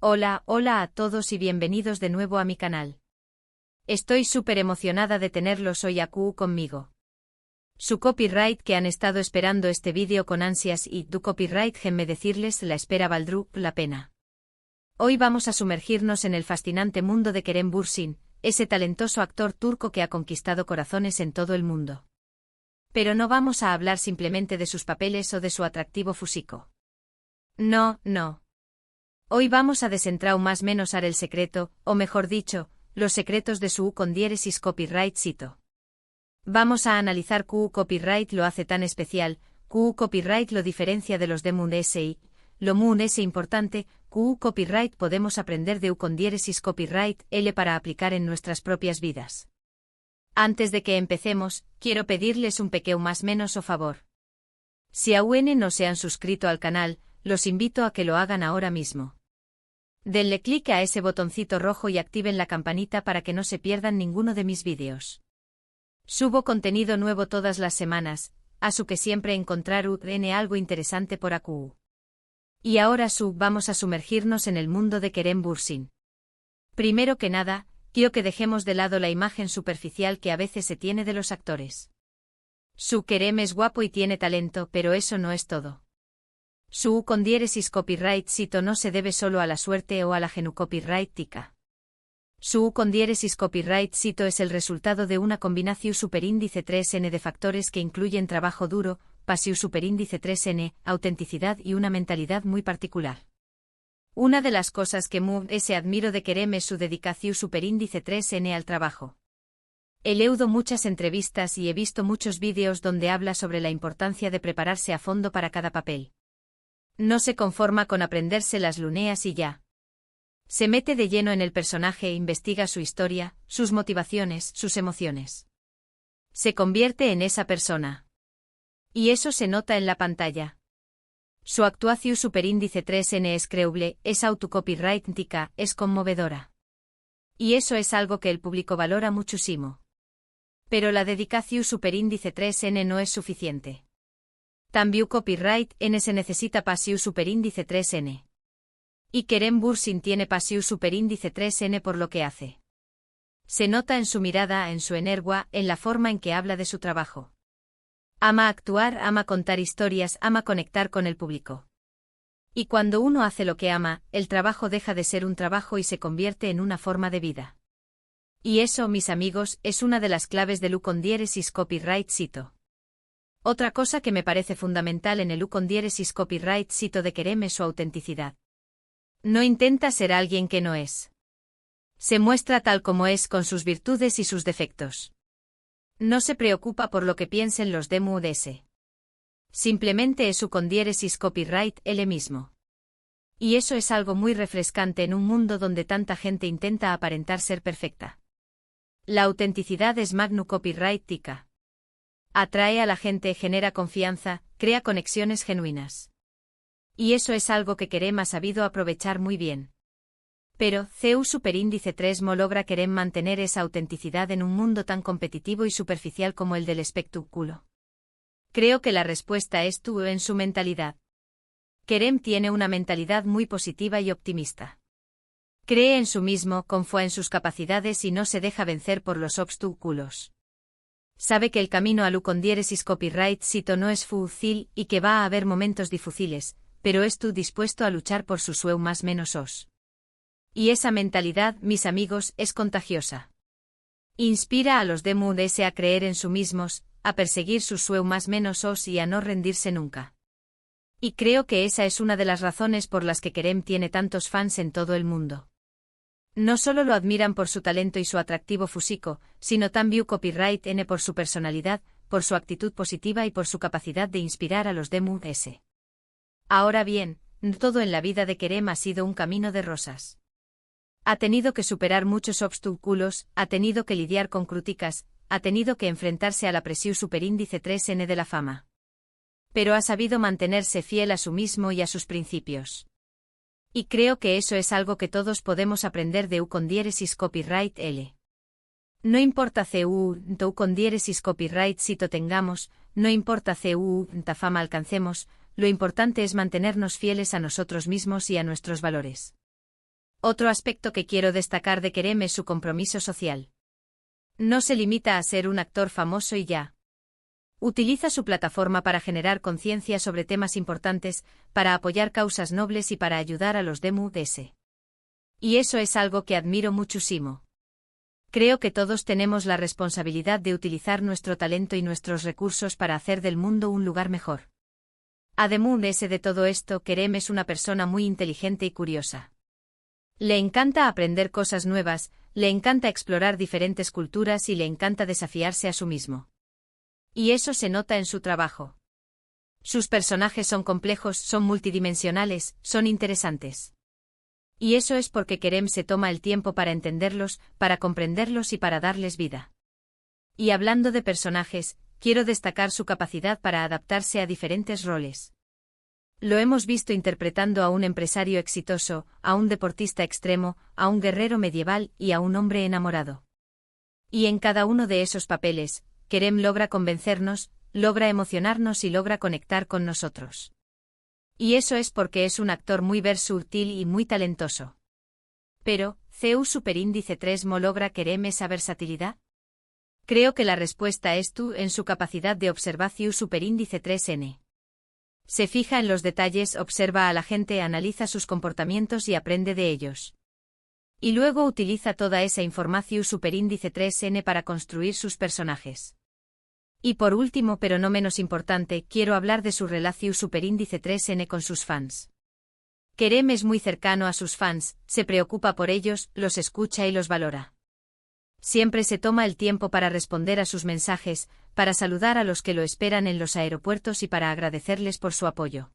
Hola a todos y bienvenidos de nuevo a mi canal. Estoy súper emocionada de tenerlos hoy aquí conmigo. Su copyright que han estado esperando este vídeo con ansias y tu copyright déjenme decirles la espera valdrá la pena. Hoy vamos a sumergirnos en el fascinante mundo de Kerem Bürsin, ese talentoso actor turco que ha conquistado corazones en todo el mundo. Pero no vamos a hablar simplemente de sus papeles o de su atractivo físico. No. Hoy vamos a desentrar más menos el secreto, o mejor dicho, los secretos de su con diéresis copyright cito. Vamos a analizar qué copyright lo hace tan especial, qué copyright lo diferencia de los de Moon SI, lo Moon S importante, qué copyright podemos aprender de con diéresis copyright L para aplicar en nuestras propias vidas. Antes de que empecemos, quiero pedirles un pequeño más menos o favor. Si aún no se han suscrito al canal, los invito a que lo hagan ahora mismo. Denle clic a ese botoncito rojo y activen la campanita para que no se pierdan ninguno de mis vídeos. Subo contenido nuevo todas las semanas, así que siempre encontrarán algo interesante por aquí. Y ahora vamos a sumergirnos en el mundo de Kerem Bürsin. Primero que nada, quiero que dejemos de lado la imagen superficial que a veces se tiene de los actores. Kerem es guapo y tiene talento, pero eso no es todo. Su con diéresis copyright cito no se debe solo a la suerte o a la copyright tica. Su con diéresis copyright cito es el resultado de una combinación superíndice 3n de factores que incluyen trabajo duro, pasión superíndice 3n, autenticidad y una mentalidad muy particular. Una de las cosas que se admiro de Kerem es su dedicación superíndice 3n al trabajo. He leído muchas entrevistas y he visto muchos vídeos donde habla sobre la importancia de prepararse a fondo para cada papel. No se conforma con aprenderse las luneas y ya. Se mete de lleno en el personaje e investiga su historia, sus motivaciones, sus emociones. Se convierte en esa persona. Y eso se nota en la pantalla. Su actuación superíndice 3n es creíble, es autocopyrightica, es conmovedora. Y eso es algo que el público valora muchísimo. Pero la dedicación superíndice 3n no es suficiente. También copyright N se necesita pasión superíndice 3n. Y Kerem Bürsin tiene pasión superíndice 3n por lo que hace. Se nota en su mirada, en su energía, en la forma en que habla de su trabajo. Ama actuar, ama contar historias, ama conectar con el público. Y cuando uno hace lo que ama, el trabajo deja de ser un trabajo y se convierte en una forma de vida. Y eso, mis amigos, es una de las claves del con diéresis copyright cito. Otra cosa que me parece fundamental en el con diéresis copyright cito de Kerem es su autenticidad. No intenta ser alguien que no es. Se muestra tal como es con sus virtudes y sus defectos. No se preocupa por lo que piensen los de MUDS. Simplemente es su con diéresis copyright él mismo. Y eso es algo muy refrescante en un mundo donde tanta gente intenta aparentar ser perfecta. La autenticidad es magnu copyright tica. Atrae a la gente, genera confianza, crea conexiones genuinas. Y eso es algo que Kerem ha sabido aprovechar muy bien. Pero, CU superíndice 3 logra Kerem mantener esa autenticidad en un mundo tan competitivo y superficial como el del espectáculo. Creo que la respuesta es en su mentalidad. Kerem tiene una mentalidad muy positiva y optimista. Cree en sí mismo, confía en sus capacidades y no se deja vencer por los obstáculos. Sabe que el camino al con diéresis copyright cito no es fácil y que va a haber momentos difíciles, pero estoy dispuesto a luchar por su sueño más menos os. Y esa mentalidad, mis amigos, es contagiosa. Inspira a los de MUDS a creer en sí mismos, a perseguir su sueño más menos os y a no rendirse nunca. Y creo que esa es una de las razones por las que Kerem tiene tantos fans en todo el mundo. No solo lo admiran por su talento y su atractivo físico, sino también copyright N por su personalidad, por su actitud positiva y por su capacidad de inspirar a los de MUDS. Ahora bien, no todo en la vida de Kerem ha sido un camino de rosas. Ha tenido que superar muchos obstáculos, ha tenido que lidiar con críticas, ha tenido que enfrentarse a la presión superíndice 3n de la fama. Pero ha sabido mantenerse fiel a sí mismo y a sus principios. Y creo que eso es algo que todos podemos aprender de con diéresis copyright L. No importa tu con diéresis copyright cito tengamos, no importa ta fama alcancemos, lo importante es mantenernos fieles a nosotros mismos y a nuestros valores. Otro aspecto que quiero destacar de Kerem es su compromiso social. No se limita a ser un actor famoso y ya. Utiliza su plataforma para generar conciencia sobre temas importantes, para apoyar causas nobles y para ayudar a los DMUDS. Y eso es algo que admiro muchísimo. Creo que todos tenemos la responsabilidad de utilizar nuestro talento y nuestros recursos para hacer del mundo un lugar mejor. Además de todo esto, Kerem es una persona muy inteligente y curiosa. Le encanta aprender cosas nuevas, le encanta explorar diferentes culturas y le encanta desafiarse a sí mismo. Y eso se nota en su trabajo. Sus personajes son complejos, son multidimensionales, son interesantes. Y eso es porque Kerem se toma el tiempo para entenderlos, para comprenderlos y para darles vida. Y hablando de personajes, quiero destacar su capacidad para adaptarse a diferentes roles. Lo hemos visto interpretando a un empresario exitoso, a un deportista extremo, a un guerrero medieval y a un hombre enamorado. Y en cada uno de esos papeles, Kerem logra convencernos, logra emocionarnos y logra conectar con nosotros. Y eso es porque es un actor muy versátil y muy talentoso. Pero, ¿CEU Superíndice 3 mo logra Kerem esa versatilidad? Creo que la respuesta es tú en su capacidad de observar CEU Superíndice 3N. Se fija en los detalles, observa a la gente, analiza sus comportamientos y aprende de ellos. Y luego utiliza toda esa información Superíndice 3N para construir sus personajes. Y por último, pero no menos importante, quiero hablar de su relación Superíndice 3N con sus fans. Kerem es muy cercano a sus fans, se preocupa por ellos, los escucha y los valora. Siempre se toma el tiempo para responder a sus mensajes, para saludar a los que lo esperan en los aeropuertos y para agradecerles por su apoyo.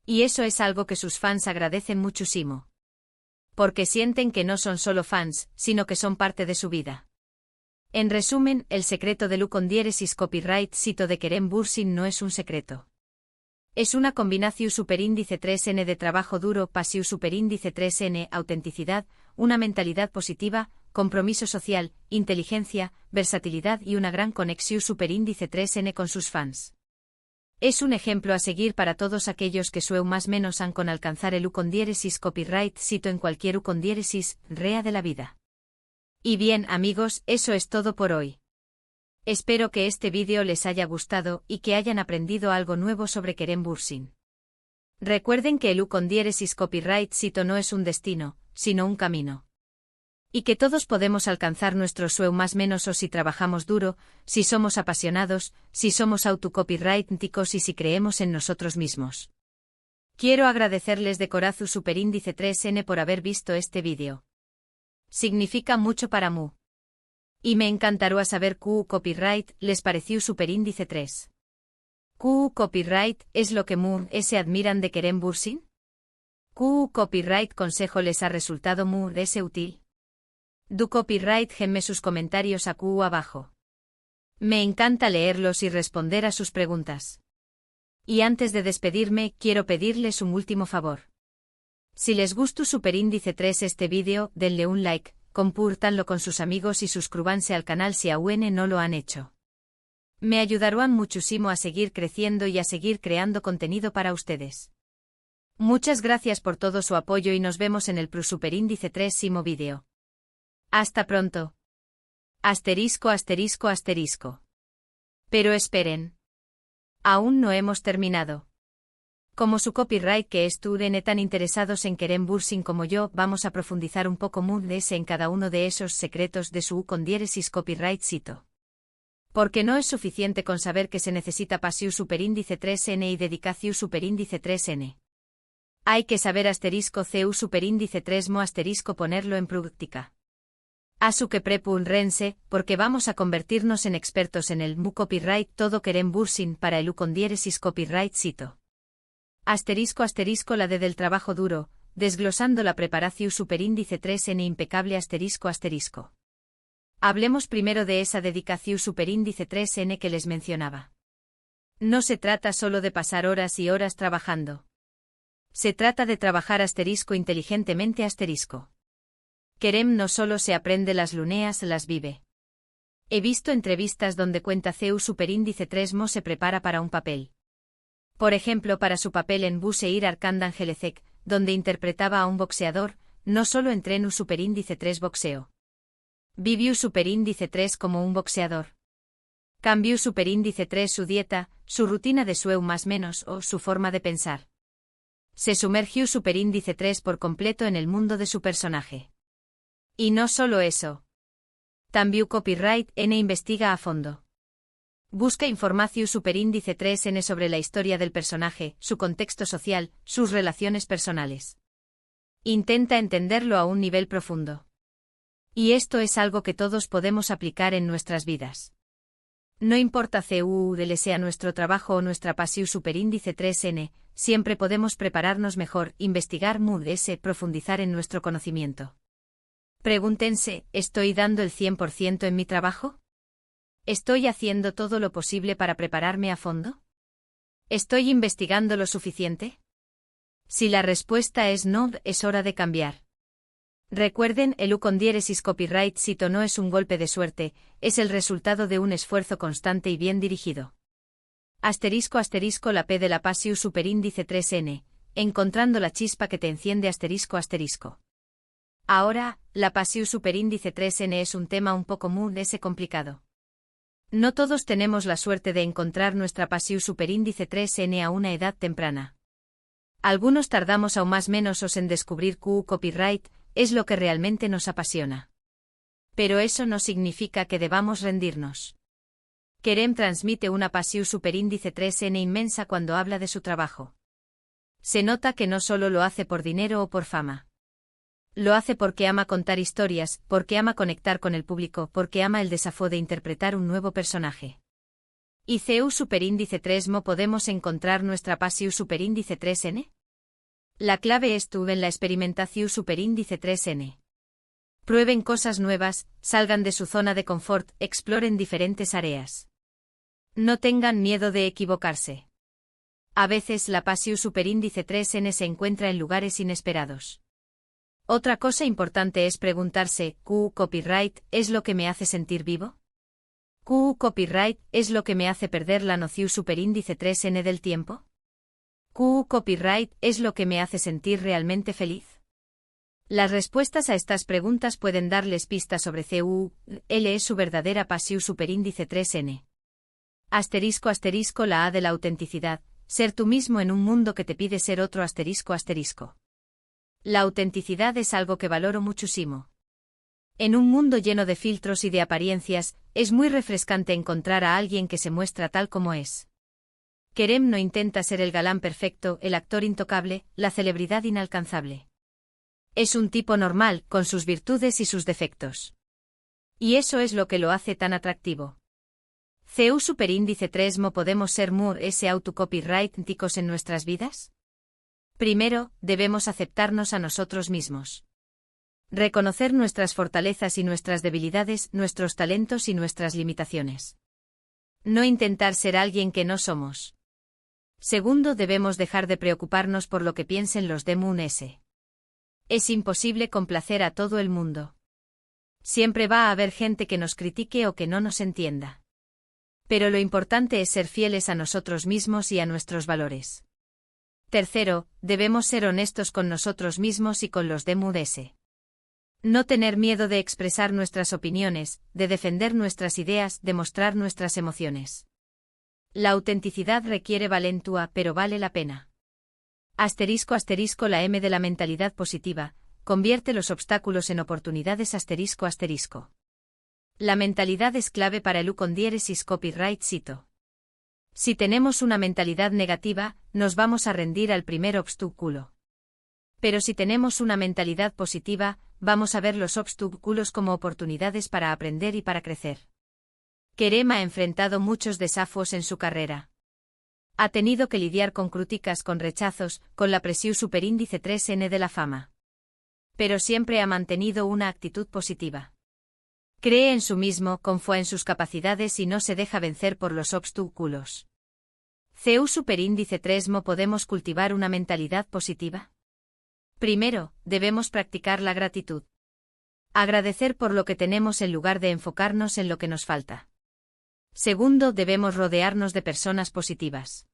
Y eso es algo que sus fans agradecen muchísimo. Porque sienten que no son solo fans, sino que son parte de su vida. En resumen, el secreto de Lucondiéresis Copyright Cito de Kerem Bürsin no es un secreto. Es una combinación Superíndice 3N de trabajo duro, pasión Superíndice 3N, autenticidad, una mentalidad positiva, compromiso social, inteligencia, versatilidad y una gran conexión Superíndice 3N con sus fans. Es un ejemplo a seguir para todos aquellos que sueu más menos han con alcanzar el Lucondiéresis Copyright Cito en cualquier Lucondiéresis, rea de la vida. Y bien amigos, eso es todo por hoy. Espero que este vídeo les haya gustado y que hayan aprendido algo nuevo sobre Kerem Bürsin. Recuerden que el Lucondiéresis Copyright Cito no es un destino, sino un camino. Y que todos podemos alcanzar nuestro sueño más menos o si trabajamos duro, si somos apasionados, si somos autocopyrighticos y si creemos en nosotros mismos. Quiero agradecerles de corazón Superíndice 3N por haber visto este vídeo. Significa mucho para mí. Y me encantaría saber QU Copyright les pareció Superíndice 3. QU Copyright es lo que se admiran de Kerem Bürsin. QU Copyright consejo les ha resultado útil. Du Copyright genme sus comentarios a QU abajo. Me encanta leerlos y responder a sus preguntas. Y antes de despedirme, quiero pedirles un último favor. Si les gustó Superíndice 3 este vídeo, denle un like, compártanlo con sus amigos y suscríbanse al canal si aún no lo han hecho. Me ayudarán muchísimo a seguir creciendo y a seguir creando contenido para ustedes. Muchas gracias por todo su apoyo y nos vemos en el Superíndice 3 vídeo. Hasta pronto. Asterisco asterisco asterisco. Pero esperen. Aún no hemos terminado. Como su copyright que estén tan interesados en Kerem Bürsin como yo, vamos a profundizar un poco más en cada uno de esos secretos de su Lucondiéresis Copyright Cito. Porque no es suficiente con saber que se necesita pasión Superíndice 3N y dedicación Superíndice 3N. Hay que saber asterisco CEU Superíndice 3 mo asterisco ponerlo en práctica. Asu que prepulrense, porque vamos a convertirnos en expertos en el copyright todo Kerem Bürsin para el Lucondiéresis Copyright Cito. Asterisco asterisco la D del trabajo duro, desglosando la preparación Superíndice 3N impecable asterisco asterisco. Hablemos primero de esa dedicación Superíndice 3N que les mencionaba. No se trata solo de pasar horas y horas trabajando. Se trata de trabajar asterisco inteligentemente asterisco. Kerem no solo se aprende las luneas, las vive. He visto entrevistas donde cuenta CEU Superíndice 3 mo se prepara para un papel. Por ejemplo, para su papel en Buseir Arkandan Gelecek, donde interpretaba a un boxeador, no solo entreno superíndice 3 boxeo. Viviu superíndice 3 como un boxeador. Cambió superíndice 3 su dieta, su rutina de sueño más menos o su forma de pensar. Se sumergió superíndice 3 por completo en el mundo de su personaje. Y no solo eso. También Copyright N investiga a fondo. Busca información superíndice 3N sobre la historia del personaje, su contexto social, sus relaciones personales. Intenta entenderlo a un nivel profundo. Y esto es algo que todos podemos aplicar en nuestras vidas. No importa cuál sea nuestro trabajo o nuestra pasión superíndice 3N, siempre podemos prepararnos mejor, investigar más, profundizar en nuestro conocimiento. Pregúntense, ¿estoy dando el 100% en mi trabajo? ¿Estoy haciendo todo lo posible para prepararme a fondo? ¿Estoy investigando lo suficiente? Si la respuesta es no, es hora de cambiar. Recuerden, el U con diéresis copyright cito no es un golpe de suerte, es el resultado de un esfuerzo constante y bien dirigido. Asterisco asterisco la P de la pasión superíndice 3N, encontrando la chispa que te enciende asterisco asterisco. Ahora, la pasión superíndice 3N es un tema un poco complicado. No todos tenemos la suerte de encontrar nuestra pasión superíndice 3N a una edad temprana. Algunos tardamos aún más menos en descubrir que copyright es lo que realmente nos apasiona. Pero eso no significa que debamos rendirnos. Kerem transmite una pasión superíndice 3N inmensa cuando habla de su trabajo. Se nota que no solo lo hace por dinero o por fama. Lo hace porque ama contar historias, porque ama conectar con el público, porque ama el desafío de interpretar un nuevo personaje. ¿Y CU superíndice 3Mo podemos encontrar nuestra pasión superíndice 3N? La clave estuvo en la experimentación superíndice 3N. Prueben cosas nuevas, salgan de su zona de confort, exploren diferentes áreas. No tengan miedo de equivocarse. A veces la pasión superíndice 3N se encuentra en lugares inesperados. Otra cosa importante es preguntarse, ¿copyright es lo que me hace sentir vivo? ¿Copyright es lo que me hace perder la noción superíndice 3N del tiempo? ¿Copyright es lo que me hace sentir realmente feliz? Las respuestas a estas preguntas pueden darles pistas sobre CUL es su verdadera pasión superíndice 3N. Asterisco asterisco la A de la autenticidad, ser tú mismo en un mundo que te pide ser otro asterisco asterisco. La autenticidad es algo que valoro muchísimo. En un mundo lleno de filtros y de apariencias, es muy refrescante encontrar a alguien que se muestra tal como es. Kerem no intenta ser el galán perfecto, el actor intocable, la celebridad inalcanzable. Es un tipo normal, con sus virtudes y sus defectos. Y eso es lo que lo hace tan atractivo. CU superíndice 3Mo podemos ser ese autocopyrighticos en nuestras vidas? Primero, debemos aceptarnos a nosotros mismos. Reconocer nuestras fortalezas y nuestras debilidades, nuestros talentos y nuestras limitaciones. No intentar ser alguien que no somos. Segundo, debemos dejar de preocuparnos por lo que piensen los demás. Es imposible complacer a todo el mundo. Siempre va a haber gente que nos critique o que no nos entienda. Pero lo importante es ser fieles a nosotros mismos y a nuestros valores. Tercero, debemos ser honestos con nosotros mismos y con los demás. No tener miedo de expresar nuestras opiniones, de defender nuestras ideas, de mostrar nuestras emociones. La autenticidad requiere valentía, pero vale la pena. Asterisco asterisco la M de la mentalidad positiva, convierte los obstáculos en oportunidades asterisco asterisco. La mentalidad es clave para el U con diéresis copyright cito. Si tenemos una mentalidad negativa, nos vamos a rendir al primer obstáculo. Pero si tenemos una mentalidad positiva, vamos a ver los obstáculos como oportunidades para aprender y para crecer. Kerem ha enfrentado muchos desafíos en su carrera. Ha tenido que lidiar con críticas, con rechazos, con la presión superíndice 3N de la fama. Pero siempre ha mantenido una actitud positiva. Cree en sí mismo, confía en sus capacidades y no se deja vencer por los obstáculos. CU superíndice 3Mo podemos cultivar una mentalidad positiva. Primero, debemos practicar la gratitud. Agradecer por lo que tenemos en lugar de enfocarnos en lo que nos falta. Segundo, debemos rodearnos de personas positivas.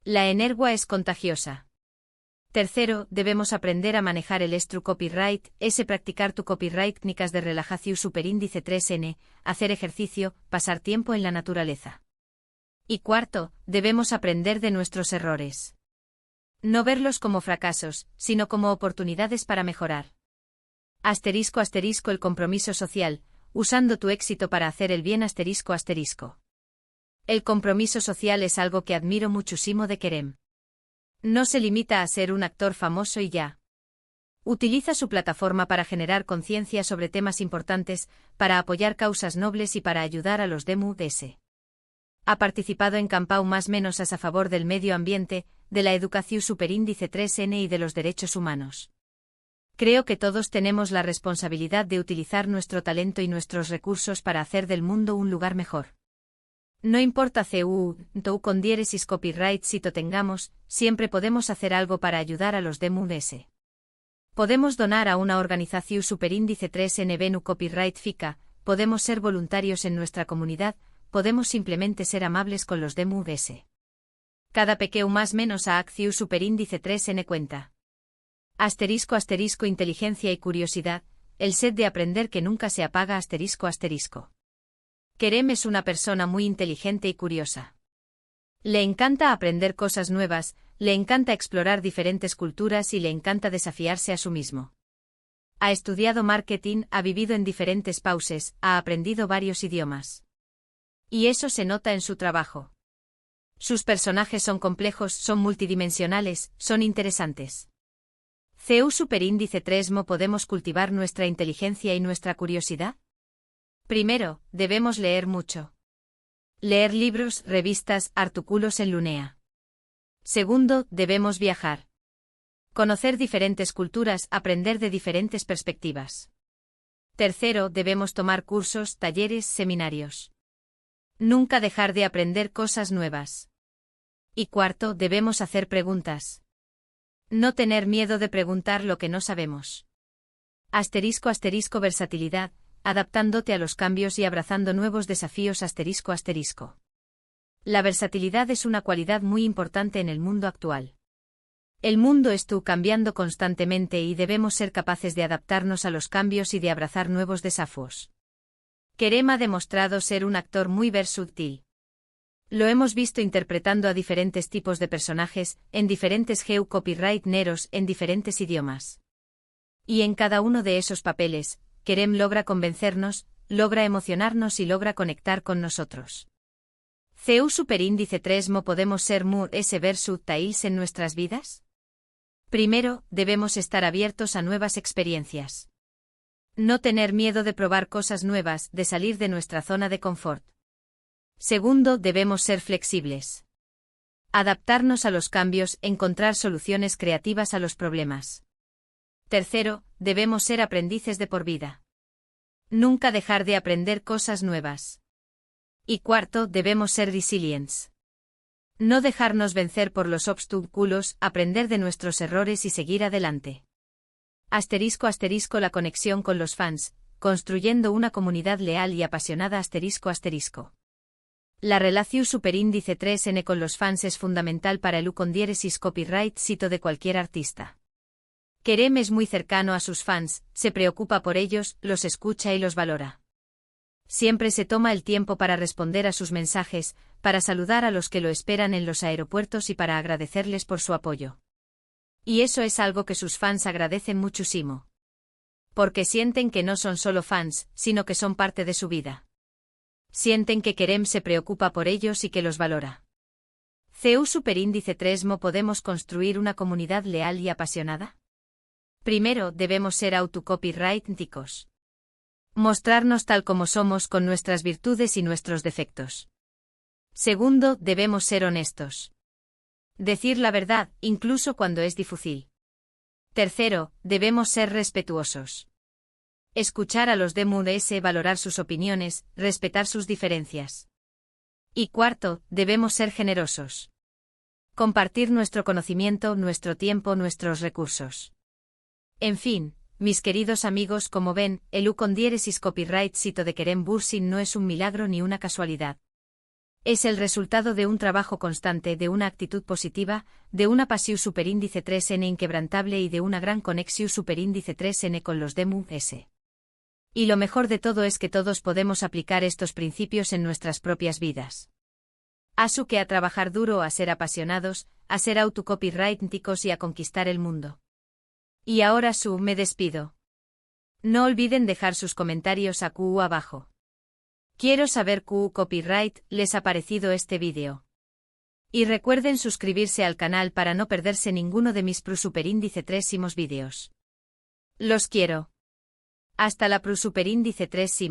La energía es contagiosa. Tercero, debemos aprender a manejar el estru copyright, practicar tu copyright técnicas de relajación superíndice 3N, hacer ejercicio, pasar tiempo en la naturaleza. Y cuarto, debemos aprender de nuestros errores. No verlos como fracasos, sino como oportunidades para mejorar. Asterisco asterisco el compromiso social, usando tu éxito para hacer el bien asterisco asterisco. El compromiso social es algo que admiro muchísimo de Kerem. No se limita a ser un actor famoso y ya. Utiliza su plataforma para generar conciencia sobre temas importantes, para apoyar causas nobles y para ayudar a los DMUDS. Ha participado en campañas más menos a favor del medio ambiente, de la educación superíndice 3N y de los derechos humanos. Creo que todos tenemos la responsabilidad de utilizar nuestro talento y nuestros recursos para hacer del mundo un lugar mejor. No importa tou con diéresis copyright si to tengamos, siempre podemos hacer algo para ayudar a los DMUDS. Podemos donar a una organización superíndice 3N Venu copyright FICA, podemos ser voluntarios en nuestra comunidad, podemos simplemente ser amables con los DMUDS. Cada pequeño más menos a acción superíndice 3N cuenta. Asterisco asterisco inteligencia y curiosidad, el set de aprender que nunca se apaga asterisco asterisco. Kerem es una persona muy inteligente y curiosa. Le encanta aprender cosas nuevas, le encanta explorar diferentes culturas y le encanta desafiarse a sí mismo. Ha estudiado marketing, ha vivido en diferentes países, ha aprendido varios idiomas. Y eso se nota en su trabajo. Sus personajes son complejos, son multidimensionales, son interesantes. CEU superíndice 3mo podemos cultivar nuestra inteligencia y nuestra curiosidad. Primero, debemos leer mucho. Leer libros, revistas, artículos en Lunea. Segundo, debemos viajar. Conocer diferentes culturas, aprender de diferentes perspectivas. Tercero, debemos tomar cursos, talleres, seminarios. Nunca dejar de aprender cosas nuevas. Y cuarto, debemos hacer preguntas. No tener miedo de preguntar lo que no sabemos. Asterisco asterisco versatilidad, adaptándote a los cambios y abrazando nuevos desafíos asterisco asterisco. La versatilidad es una cualidad muy importante en el mundo actual. El mundo está cambiando constantemente y debemos ser capaces de adaptarnos a los cambios y de abrazar nuevos desafíos. Kerem ha demostrado ser un actor muy versátil. Lo hemos visto interpretando a diferentes tipos de personajes, en diferentes copyright neros, en diferentes idiomas. Y en cada uno de esos papeles, Kerem logra convencernos, logra emocionarnos y logra conectar con nosotros. CEU superíndice 3mo podemos ser versatiles en nuestras vidas? Primero, debemos estar abiertos a nuevas experiencias. No tener miedo de probar cosas nuevas, de salir de nuestra zona de confort. Segundo, debemos ser flexibles. Adaptarnos a los cambios, encontrar soluciones creativas a los problemas. Tercero, debemos ser aprendices de por vida. Nunca dejar de aprender cosas nuevas. Y cuarto, debemos ser resilientes. No dejarnos vencer por los obstáculos, aprender de nuestros errores y seguir adelante. Asterisco asterisco la conexión con los fans, construyendo una comunidad leal y apasionada asterisco asterisco. La relación superíndice 3N con los fans es fundamental para el con diéresis copyright sito de cualquier artista. Kerem es muy cercano a sus fans, se preocupa por ellos, los escucha y los valora. Siempre se toma el tiempo para responder a sus mensajes, para saludar a los que lo esperan en los aeropuertos y para agradecerles por su apoyo. Y eso es algo que sus fans agradecen muchísimo. Porque sienten que no son solo fans, sino que son parte de su vida. Sienten que Kerem se preocupa por ellos y que los valora. CEU superíndice 3mo podemos construir una comunidad leal y apasionada. Primero, debemos ser autocopyrighticos. Mostrarnos tal como somos con nuestras virtudes y nuestros defectos. Segundo, debemos ser honestos. Decir la verdad, incluso cuando es difícil. Tercero, debemos ser respetuosos. Escuchar a los DMUDS, valorar sus opiniones, respetar sus diferencias. Y cuarto, debemos ser generosos. Compartir nuestro conocimiento, nuestro tiempo, nuestros recursos. En fin, mis queridos amigos, como ven, el con diéresis copyright sito de Kerem Bürsin no es un milagro ni una casualidad. Es el resultado de un trabajo constante, de una actitud positiva, de una pasión superíndice 3N inquebrantable y de una gran conexión superíndice 3N con los DEMU S. Y lo mejor de todo es que todos podemos aplicar estos principios en nuestras propias vidas. Asu que a trabajar duro, a ser apasionados, a ser autocopywritingos y a conquistar el mundo. Y ahora me despido. No olviden dejar sus comentarios abajo. Quiero saber copyright les ha parecido este vídeo. Y recuerden suscribirse al canal para no perderse ninguno de mis superíndice 3 vídeos. Los quiero. Hasta la superíndice 3.